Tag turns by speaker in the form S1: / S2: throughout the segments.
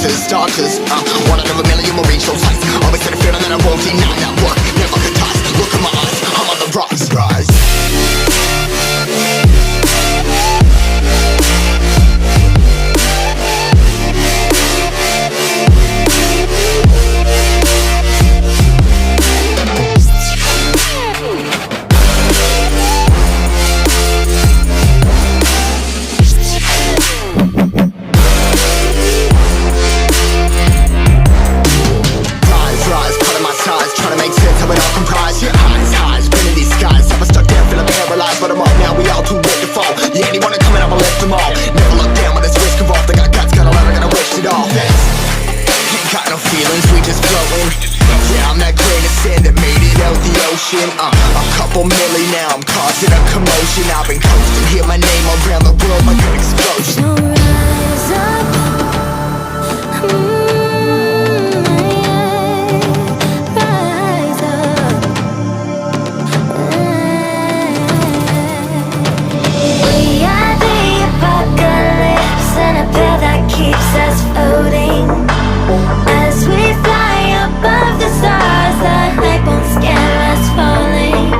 S1: starters. One out of a million will reach those heights. Always had a feeling that I won't deny that work. Never could toss. Look in my eyes, I'm on the rocks. Rise. A couple milli now, I'm causing a commotion. I've been coasting, hear my name around the world like an explosion.
S2: So rise up, rise up. We are the apocalypse, and a pill that keeps us floating. As we fly above the stars, the hype won't scare us falling.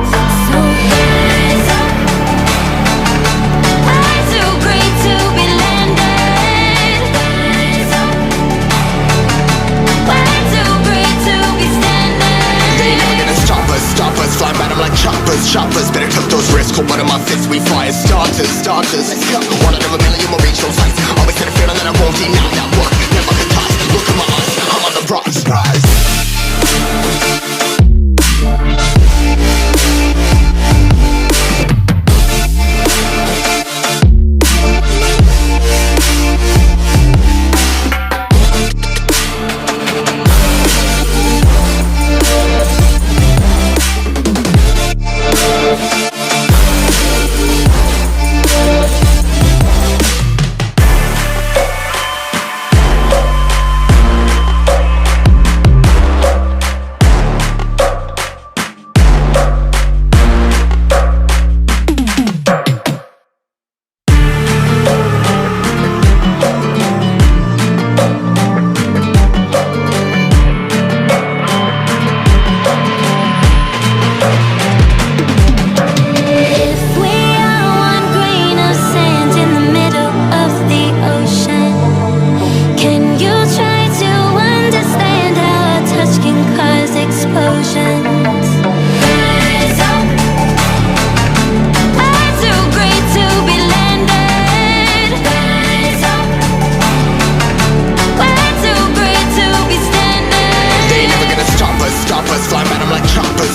S2: So rise up. I'm too great to be landed. Rise up. Way too great to be standing.
S1: They ain't never gonna stop us, fly by them like choppers. Better tuck those wrists, cold blood in my fists. We fly as starters. Let's go. One out of a million will reach those heights. Always had a feeling that I won't deny that work. Never could toss. Look in my eyes, I'm on the rocks. Rise.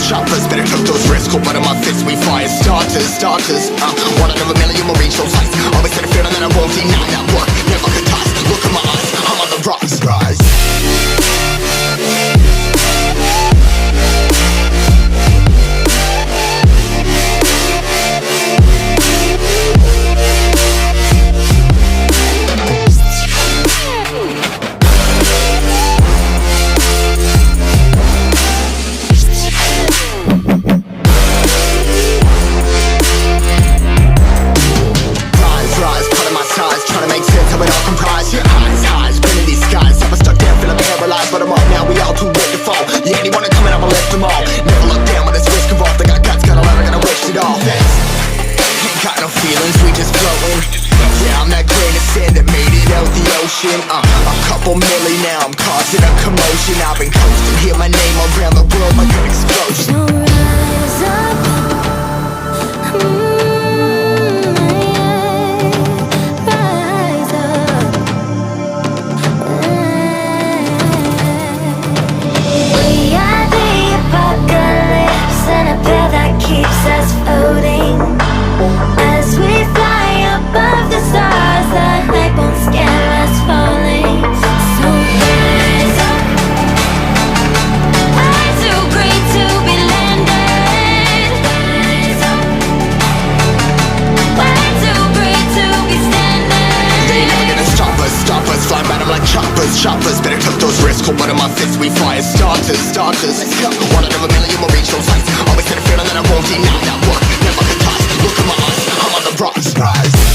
S1: Choppers, better tuck those wrists, cold blood in my fists. We fly as starters. One out of a million will reach those heights. Always had a feeling that I won't deny that work. Never could toss. Look in my eyes, I'm on the rocks. Rise. A couple milli now, I'm causing a commotion. I've been coasting, hear my name around the world like an explosion.
S2: So rise up, rise up. We are the apocalypse, and a pill that keeps us floating. As we fly above the stars, the hype won't scare us falling. So rise up. I'm too great to be landed. Rise up. Way too great to be standing.
S1: They ain't never gonna stop us, fly by them like choppers. Better tuck those wrists, cold blood in my fists. We fly as starters. Let's go. One out of a million will reach those heights. Always had a feeling that I won't deny that work. Never could toss. Look in my eyes, I'm on the rocks. Rise.